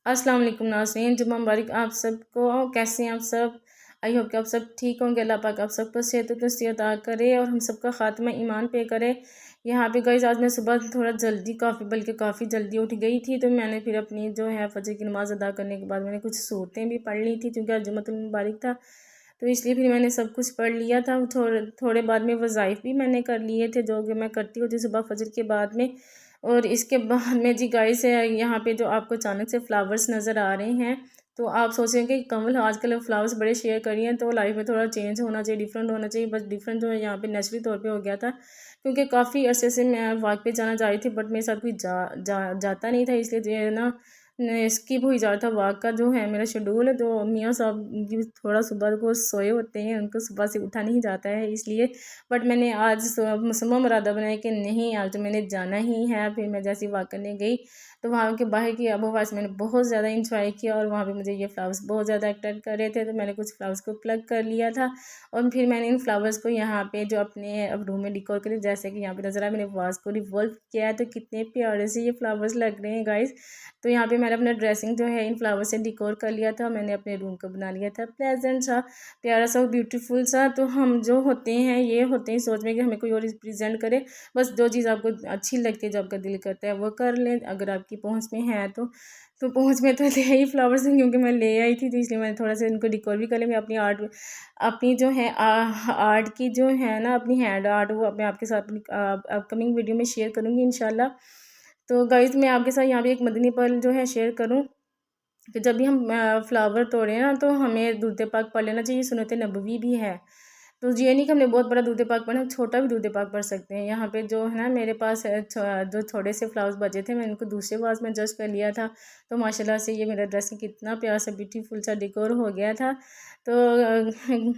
अस्सलाम वालेकुम नाज़रीन, जुम्मा मुबारक आप सबको। कैसे हैं आप सब? आई होप कि आप सब ठीक होंगे। अल्लाह पाक आप सबको सेहत तंदुरुस्ती अता करे और हम सबका ख़ात्मा ईमान पे करे। यहाँ पे गाइस आज मैं सुबह थोड़ा जल्दी काफ़ी जल्दी उठ गई थी, तो मैंने फिर अपनी जो है फजर की नमाज़ अदा करने के बाद मैंने कुछ सूरतें भी पढ़ ली थी क्योंकि आज जुम्मतुल मुबारक था। तो इसलिए फिर मैंने सब कुछ पढ़ लिया था। थोड़े थोड़े बाद में वज़ाइफ भी मैंने कर लिए थे जो कि मैं करती होती सुबह फजर के बाद में। और इसके बाद में जी गाइस यहाँ पे जो आपको अचानक से फ्लावर्स नज़र आ रहे हैं, तो आप सोच रहे हैं कि कमल आजकल फ्लावर्स बड़े शेयर कर रही हैं, तो लाइफ में थोड़ा चेंज होना चाहिए, डिफरेंट होना चाहिए। बस डिफरेंट जो है यहाँ पे नेचुरली तौर पे हो गया था क्योंकि काफ़ी अरसे से मैं वॉक पे जाना चाह रही थी, बट मेरे साथ कोई जाता नहीं था, इसलिए जो है ना स्किप हो ही जा रहा था वॉक का जो है मेरा शेड्यूल। तो मियाँ साहब की थोड़ा सुबह को सोए होते हैं, उनको सुबह से उठा नहीं जाता है इसलिए। बट मैंने आज मुसम्मा मुरादा बनाया कि नहीं आज तो मैंने जाना ही है। फिर मैं जैसे वॉक करने गई तो वहाँ के बाहर की आबोहवा से मैंने बहुत ज़्यादा इंजॉय किया और वहाँ पे मुझे ये फ्लावर्स बहुत ज़्यादा अट्रैक्ट कर रहे थे, तो मैंने कुछ फ्लावर्स को प्लग कर लिया था। और फिर मैंने इन फ्लावर्स को यहाँ पे जो अपने अब रूम में डिकोर करी, जैसे कि यहाँ पे नज़र आया, मैंने वास को रिवॉल्व किया है, तो कितने प्यारे से ये फ्लावर्स लग रहे हैं गाइस। तो यहाँ पे मैंने अपना ड्रेसिंग जो है इन फ्लावर से डिकोर कर लिया था। मैंने अपने रूम को बना लिया था प्लेजेंट सा, प्यारा सा, ब्यूटीफुल सा। तो हम जो होते हैं ये होते हैं सोच में कि हमें कोई और रिप्रेजेंट करे। बस जो चीज़ आपको अच्छी लगती है, जो आपका दिल करता है वो कर लें, अगर आपकी पहुँच में है तो पहुँच में तो ले ही फ्लावर्स हैं क्योंकि मैं ले आई थी, तो इसलिए मैंने थोड़ा सा इनको डिकोर भी कर लिया। मैं अपनी आर्ट अपनी जो है आर्ट की जो है ना अपनी हैंड आर्ट वो मैं आपके साथ अपनी अपकमिंग वीडियो में शेयर करूँगी इंशाल्लाह। तो गाइस मैं आपके साथ यहाँ पे एक मदनी पल जो है शेयर करूँ कि जब भी हम फ्लावर तोड़े ना तो हमें दूध पाक पढ़ लेना चाहिए, सुन्नत नबवी भी है। तो ये नहीं कि हमने बहुत बड़ा दूध पाक पढ़ना, छोटा भी दूध पाक पढ़ सकते हैं। यहाँ पे जो है ना मेरे पास जो थोड़े से फ्लावर्स बचे थे मैंने इनको दूसरे वास में एडजस्ट कर लिया था। तो माशाल्लाह से ये मेरा ड्रेसिंग कितना प्यारा सा ब्यूटीफुल सा डेकोर हो गया था। तो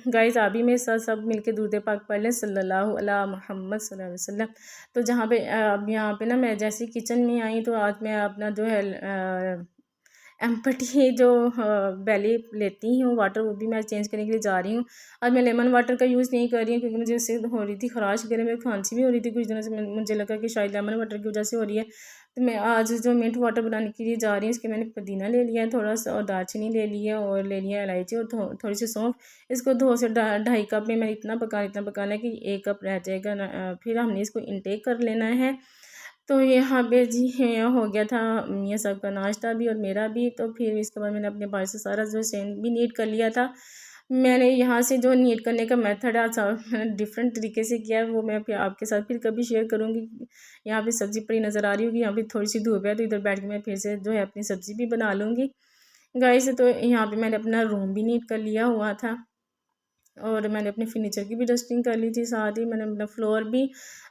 गाइस आप भी मेरे साथ सब मिलके दूध पाक पढ़ लें सल्लल्लाहु अला मुहम्मद सल्लल्लाहु अलैहि वसल्लम। तो जहाँ पे अब यहाँ पे ना मैं जैसे किचन में आई तो आज मैं अपना जो है एम्पटी जो बैली लेती हूँ वाटर, वो भी मैं चेंज करने के लिए जा रही हूँ। आज मैं लेमन वाटर का यूज़ नहीं कर रही हूँ क्योंकि मुझे उससे हो रही थी खराश वगैरह, मेरी खांसी भी हो रही थी कुछ दिनों से। मुझे लगा कि शायद लेमन वाटर की वजह से हो रही है। तो मैं आज जो मिंट वाटर बनाने के लिए जा रही हूँ, इसके मैंने पुदीना ले लिया है थोड़ा सा, और दालचीनी ले लिया, और ले लिया इलायची और थोड़ी सी सौंफ। इसको 2 से 2.5 कप में मैंने इतना पकाना है कि 1 कप रह जाएगा ना। फिर हमने इसको इनटेक कर लेना है। तो यहाँ पे जी हो गया था मियाँ साहब का नाश्ता भी और मेरा भी। तो फिर इसके बाद मैंने अपने भाई से सारा जो सेंड भी नीट कर लिया था। मैंने यहाँ से जो नीट करने का मेथड आज मैंने डिफरेंट तरीके से किया है, वो मैं फिर आपके साथ फिर कभी शेयर करूँगी। यहाँ पे सब्ज़ी पड़ी नज़र आ रही होगी, यहाँ पे थोड़ी सी धूप है तो इधर बैठ के मैं फिर से जो है अपनी सब्ज़ी भी बना लूँगी गाइस। तो यहाँ पे मैंने अपना रूम भी नीट कर लिया हुआ था और मैंने अपने फर्नीचर की भी डस्टिंग कर ली थी, साथ ही मैंने अपना फ्लोर भी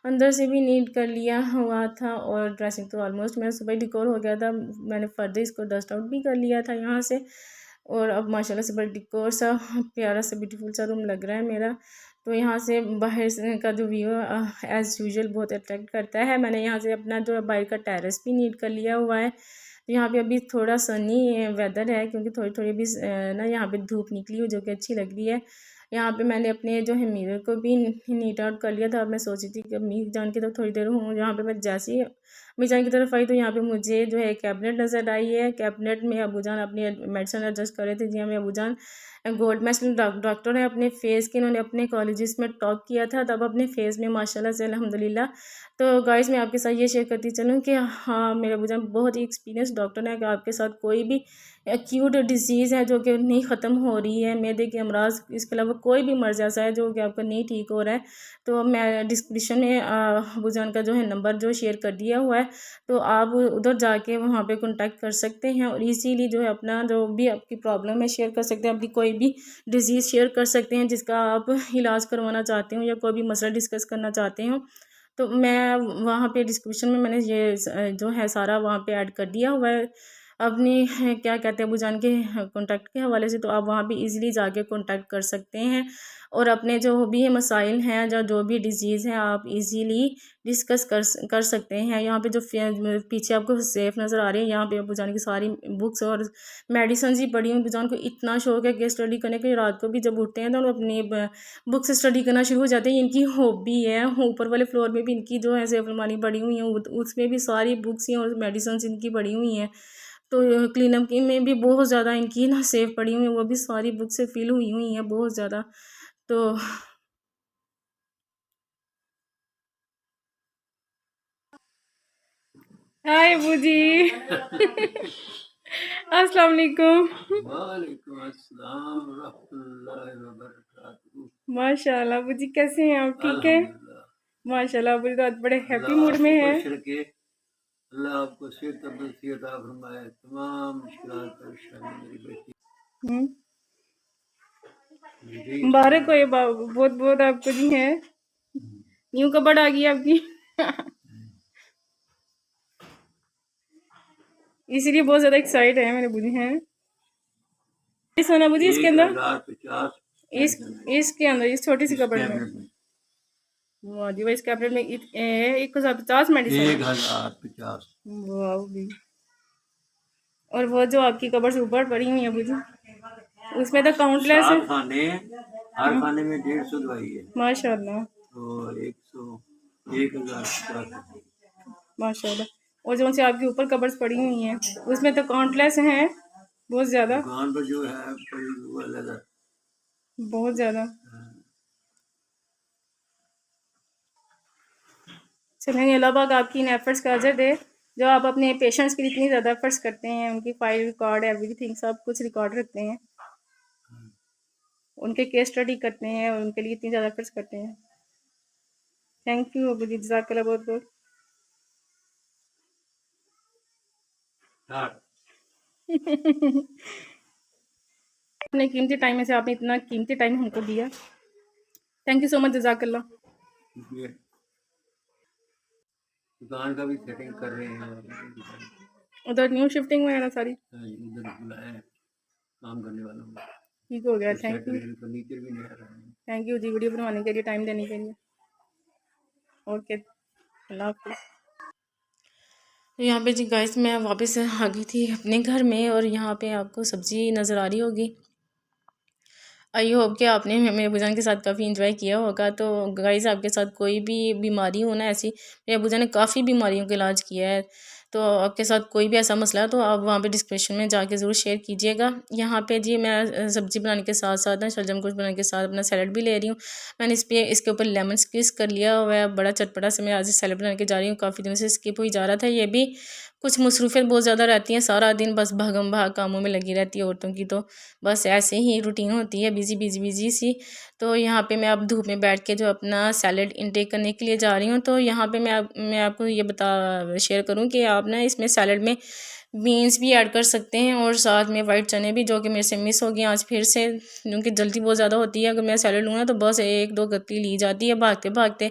अंदर से भी नीट कर लिया हुआ था। और ड्रेसिंग तो ऑलमोस्ट मेरा सुबह डिकोर हो गया था, मैंने फर्दर इसको डस्ट आउट भी कर लिया था यहाँ से। और अब माशाल्लाह से बड़ा डिकोर सा प्यारा सा ब्यूटीफुल सा रूम लग रहा है मेरा। तो यहाँ से बाहर का जो व्यू एज़ यूजुअल बहुत अट्रैक्ट करता है। मैंने यहाँ से अपना जो बाहर का टेरेस भी नीट कर लिया हुआ है। तो यहाँ पे अभी थोड़ा सनी वेदर है क्योंकि थोड़ी थोड़ी भी ना यहाँ पे धूप निकली हुई जो कि अच्छी लग रही है। यहाँ पे मैंने अपने जो है मिरर को भी नीट आउट कर लिया था। अब मैं सोची थी कि अम्मी जान की तरफ थोड़ी देर हूँ, यहाँ पे मैं जैसे ही अम्मी जान की तरफ आई तो यहाँ पे मुझे जो है कैबिनेट नज़र आई है। कैबिनेट में अबू जान अपनी मेडिसिन एडजस्ट कर रहे थे। जी हाँ, मैं अबू जान गोल्ड मेडल डॉक्टर है अपने फेस के, इन्होंने अपने कॉलेजेस में टॉप किया था, तब अपने फेस में माशाल्लाह से अल्हम्दुलिल्लाह। तो गाइस मैं आपके साथ ये शेयर करती चलूँ कि हाँ मेरे अबू जान बहुत ही एक्सपीरियंस डॉक्टर है कि आपके साथ कोई भी एक्यूट डिजीज़ है जो कि नहीं ख़त्म हो रही है, मैदे के अमराज, इसके अलावा कोई भी मर्ज़ ऐसा है जो कि आपका नहीं ठीक हो रहा है, तो मैं डिस्क्रिप्शन में अबू जान का जो है नंबर जो शेयर कर दिया हुआ है, तो आप उधर जाके वहाँ पे कांटेक्ट कर सकते हैं और इजीली जो है अपना जो भी आपकी प्रॉब्लम है शेयर कर सकते हैं, अपनी कोई भी डिज़ीज़ शेयर कर सकते हैं जिसका आप इलाज करवाना चाहते हो या कोई भी मसला डिस्कस करना चाहते हो। तो मैं वहाँ पे डिस्क्रिप्शन में मैंने ये जो है सारा वहाँ पे ऐड कर दिया हुआ है अपनी क्या कहते हैं अबू जान के कॉन्टैक्ट के हवाले से, तो आप वहाँ भी इजीली जाके कॉन्टैक्ट कर सकते हैं और अपने जो भी मसाइल हैं जो भी डिज़ीज़ हैं आप इजीली डिस्कस कर सकते हैं। यहाँ पे जो पीछे आपको सेफ नज़र आ रही है, यहाँ पे अबू जान की सारी बुक्स और मेडिसिन ही पढ़ी हूँ। अबू जान को इतना शौक है कि स्टडी करने के, रात को भी जब उठते हैं तो वो अपनी बुक से स्टडी करना शुरू हो जाते हैं। इनकी हॉबी है। ऊपर वाले फ्लोर में भी इनकी जो है सेफ अलमारी पड़ी हुई है, उसमें भी सारी बुक्स हैं और मेडिसिन इनकी पड़ी हुई हैं। तो क्लीनअप की में भी बहुत ज़्यादा इनकी ना सेव पड़ी हुई है, वो भी सारी बुक से फिल हुई हुई हैं बहुत ज़्यादा। तो हाय बूजी अस्सलाम वालेकुम। वालेकुम अस्सलाम रहमतुल्लाहि व बरकातहू। माशाल्लाह बूजी, कैसे हैं आप? ठीक है अल्हम्दुलिल्लाह। माशाल्लाह। बूजी तो आज बड़े हैप्पी अल्लाह मूड में आपको है। खुश रखे, अल्लाह आपको सेहत तंदुरुस्ती अता फरमाए। तमाम मुश्किलात परेशानी मेरी बेटी जी मुबारक हो ये बहुत बहुत आपको जी है। न्यू कबर्ड आ गई आपकी इसीलिए बहुत ज्यादा एक्साइट है मेरे बूजी हैं। सोना बूजी इसके अंदर 1050 इस इसके अंदर इस छोटी सी इस कबर्ड में कैबिनेट में वाह जी वाह, इस कैबिनेट में 1050 मेडिसिन है। 1050। वाह भी। और वो जो आपकी कबर्ड ऊपर पड़ी हुई है बूजी, उसमें तो काउंटलेस है। 7 खाने, हर खाने में 150 दवाई है, माशाल्लाह तो 1050 माशाल्लाह। और जो से आपके ऊपर कबर्स पड़ी हुई हैं उसमें तो काउंटलेस हैं बहुत ज़्यादा दुकान पर जो है वो अलग है। बहुत ज़्यादा। चलेंगे, अल्लाह पाक आपकी इन एफर्ट्स का अजर दे जो आप अपने पेशेंट्स के लिए इतनी ज़्यादा एफर्ट्स करते हैं। उनकी फाइल रिकॉर्ड एवरीथिंग सब कुछ रिकॉर्ड रखते हैं, उनके केस स्टडी करते हैं और उनके लिए इतनी ज़्यादा एफर्ट्स करते हैं। थैंक यू अबू जी, जज़ाकल्लाह बहुत बहुत। अपने कीमती टाइम में से आपने इतना कीमती टाइम हमको दिया, थैंक यू सो मच, जज़ाकल्लाह। दुकान का भी सेटिंग कर रहे हैं, उधर न्यू शिफ्टिंग हुआ है ना सारी, उधर बुलाया है काम करने वालों को। ठीक हो गया, तो थैंक यू। फर्नीचर भी नहीं आ रहा है। थैंक यू जी वीडियो बनवाने के लिए, टाइम देने के लिए। ओके, अल्लाह हाफिज़। तो यहाँ पे जी गाइस मैं वापस आ गई थी अपने घर में और यहाँ पे आपको सब्ज़ी नज़र आ रही होगी। आई होप कि आपने मेरे अबूजान के साथ काफ़ी इंजॉय किया होगा। तो गाइस आपके साथ कोई भी बीमारी हो ना ऐसी, मेरे अबूजान ने काफ़ी बीमारियों का इलाज किया है। तो आपके साथ कोई भी ऐसा मसला है तो आप वहाँ पे डिस्क्रिप्शन में जाके ज़रूर शेयर कीजिएगा। यहाँ पे जी मैं सब्ज़ी बनाने के साथ साथ ना शलजम गोश्त बनाने के साथ अपना सैलड भी ले रही हूँ। मैंने इसके ऊपर लेमन स्क्वीज़ कर लिया हुआ है, बड़ा चटपटा से मैं आज सैलड बना के जा रही हूँ। काफ़ी दिनों से स्किप हुई जा रहा था ये भी। कुछ मसरूफियत बहुत ज़्यादा रहती हैं, सारा दिन बस भागम भाग कामों में लगी रहती है औरतों की। तो बस ऐसे ही रूटीन होती है, बिजी बिजी बिजी सी। तो यहाँ पे मैं अब धूप में बैठ के जो अपना सैलड इनटेक करने के लिए जा रही हूँ। तो यहाँ पे मैं आपको ये शेयर करूँ कि आप ना इसमें सैलड में बीन्स भी ऐड कर सकते हैं और साथ में वाइट चने भी, जो कि मेरे से मिस हो गई आज फिर से, क्योंकि जल्दी बहुत ज़्यादा होती है। अगर मैं सैलड लूँ ना तो बस एक दो गत्ती ली जाती है भागते भागते।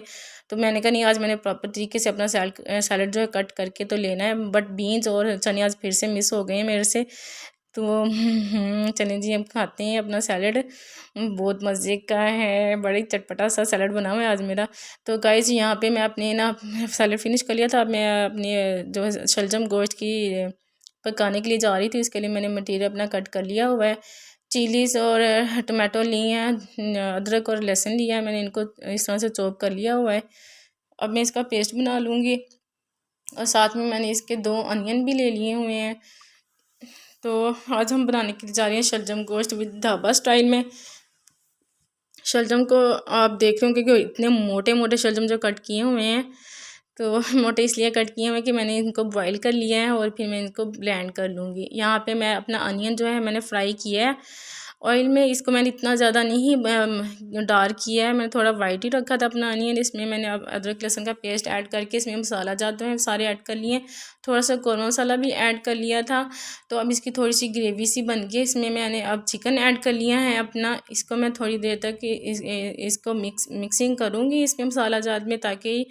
तो मैंने कहा नहीं, आज मैंने प्रॉपर तरीके से अपना सैलड जो है कट करके तो लेना है। बट बीन्स और चने आज फिर से मिस हो गए हैं मेरे से। तो चने जी हम खाते हैं अपना सैलड, बहुत मज़े का है, बड़ी चटपटा सा सैलड बना हुआ है आज मेरा। तो गाइस यहाँ पे मैं अपने ना सैलड फिनिश कर लिया था। अब मैं अपनी जो है शलजम गोश्त की पकाने के लिए जा रही थी। इसके लिए मैंने मटीरियल अपना कट कर लिया हुआ है। चिलीज़ और टमाटो लिए हैं, अदरक और लहसुन लिया है मैंने, इनको इस तरह से चॉप कर लिया हुआ है। अब मैं इसका पेस्ट बना लूँगी और साथ में मैंने इसके 2 अनियन भी ले लिए हुए हैं। तो आज हम बनाने के लिए जा रहे हैं शलजम गोश्त विद ढाबा स्टाइल में। शलजम को आप देख रहे होंगे कि इतने मोटे मोटे शलजम जो कट किए हुए हैं। तो मोटे इसलिए कट किए हुए कि मैंने इनको बॉईल कर लिया है और फिर मैं इनको ब्लेंड कर लूँगी। यहाँ पे मैं अपना अनियन जो है मैंने फ्राई किया है ऑयल में। इसको मैंने इतना ज़्यादा नहीं डार्क किया है, मैंने थोड़ा वाइट ही रखा था अपना अनियन। इसमें मैंने अब अदरक लहसुन का पेस्ट ऐड करके इसमें मसाला जाते हैं सारे ऐड कर लिए। थोड़ा सा कौरमा मसाला भी ऐड कर लिया था। तो अब इसकी थोड़ी सी ग्रेवी सी बन गई। इसमें मैंने अब चिकन ऐड कर लिया है अपना। इसको मैं थोड़ी देर तक इसको मिक्सिंग करूँगी इसमें मसाला जात में, ताकि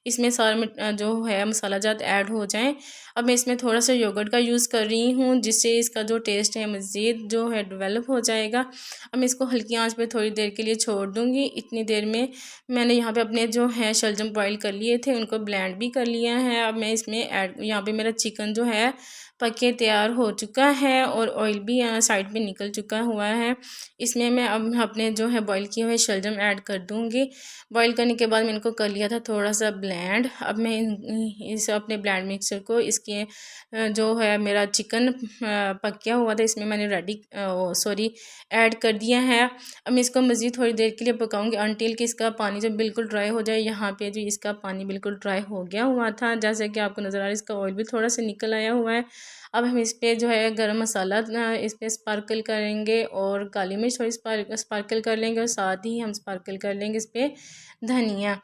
इसमें सारा जो है मसाला जात ऐड हो जाए। अब मैं इसमें थोड़ा सा योगर्ट का यूज़ कर रही हूँ, जिससे इसका जो टेस्ट है मज़ीद जो है डेवलप हो जाएगा। अब मैं इसको हल्की आंच पे थोड़ी देर के लिए छोड़ दूँगी। इतनी देर में मैंने यहाँ पे अपने जो है शलजम बॉईल कर लिए थे उनको ब्लेंड भी कर लिया है। अब मैं इसमें ऐड, यहाँ पे मेरा चिकन जो है पक के तैयार हो चुका है और ऑयल भी साइड पे निकल चुका हुआ है। इसमें मैं अब अपने जो है बॉईल किए हुए शलजम ऐड कर दूँगी। बॉईल करने के बाद मैंने इनको कर लिया था थोड़ा सा ब्लेंड। अब मैं इस अपने ब्लेंड मिक्सर को इसके जो है मेरा चिकन पका हुआ था इसमें मैंने ऐड कर दिया है। अब मैं इसको मज़ीद थोड़ी देर के लिए पकाऊंगी अनटिल कि इसका पानी जब बिल्कुल ड्राई हो जाए। यहाँ पे जो इसका पानी बिल्कुल ड्राई हो गया हुआ था, जैसे कि आपको नज़र आ रहा है, इसका ऑयल भी थोड़ा सा निकल आया हुआ है। अब हम इस पर जो है गरम मसाला इस पर स्पार्कल करेंगे और काली मिर्च थोड़ी स्पार्कल कर लेंगे और साथ ही हम स्पार्कल कर लेंगे इस पर धनिया।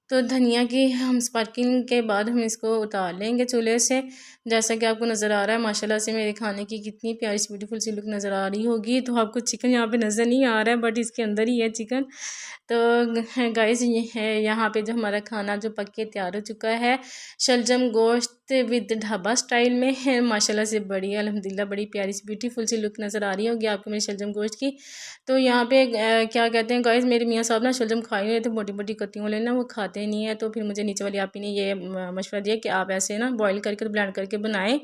तो धनिया की हम स्पार्किंग के बाद हम इसको उतार लेंगे चूल्हे से। जैसा कि आपको नज़र आ रहा है माशाल्लाह से मेरे खाने की कितनी प्यारी सी ब्यूटीफुल सी लुक नज़र आ रही होगी। तो आपको चिकन यहाँ पे नज़र नहीं आ रहा है बट इसके अंदर ही है चिकन। तो गाइस ये है यहाँ पे जो हमारा खाना जो पक के तैयार हो चुका है। शलजम गोश्त विद ढाबा स्टाइल में है माशाल्लाह से बड़ी अल्हम्दुलिल्लाह बड़ी प्यारी सी ब्यूटीफुल सी लुक नज़र आ रही होगी आपको मेरे शलजम गोश्त की। तो यहाँ पे क्या कहते हैं गाइस, मेरे मियाँ साहब ना शलजम खा ही रहे थे, मोटी मोटी कत्तियों वाले ना वो खाते नहीं है। तो फिर मुझे नीचे वाली आपी ने ये मशवरा दिया कि आप ऐसे ना बॉईल करके तो ब्लेंड करके बनाएं।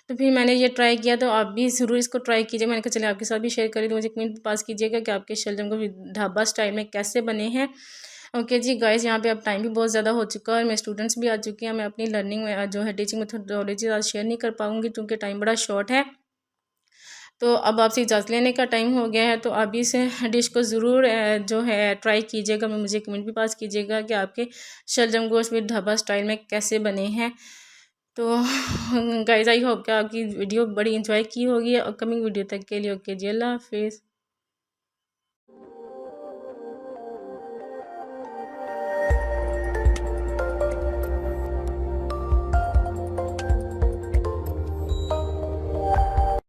तो फिर मैंने ये ट्राई किया, तो आप भी ज़रूर इसको ट्राई कीजिए। मैंने कहा चलिए आपके साथ भी शेयर करें, तो मुझे कमेंट पास कीजिएगा कि आपके शलजम को ढाबा स्टाइल में कैसे बने हैं। ओके जी गाइस, यहाँ पे अब टाइम भी बहुत ज़्यादा हो चुका है और मेरे स्टूडेंट्स भी आ चुके हैं। मैं अपनी लर्निंग में जो है टीचिंग मेथोडोलॉजी आज शेयर नहीं कर पाऊँगी क्योंकि टाइम बड़ा शॉर्ट है। तो अब आपसे इजाज़त लेने का टाइम हो गया है। तो आप इस डिश को ज़रूर जो है ट्राई कीजिएगा। मैं मुझे कमेंट भी पास कीजिएगा कि आपके शलजम गोश्त विद ढाबा स्टाइल में कैसे बने हैं। तो गाइस आई होप कि आपकी वीडियो बड़ी इंजॉय की होगी। अपकमिंग वीडियो तक के लिए ओके जी, अल्लाह हाफिज़।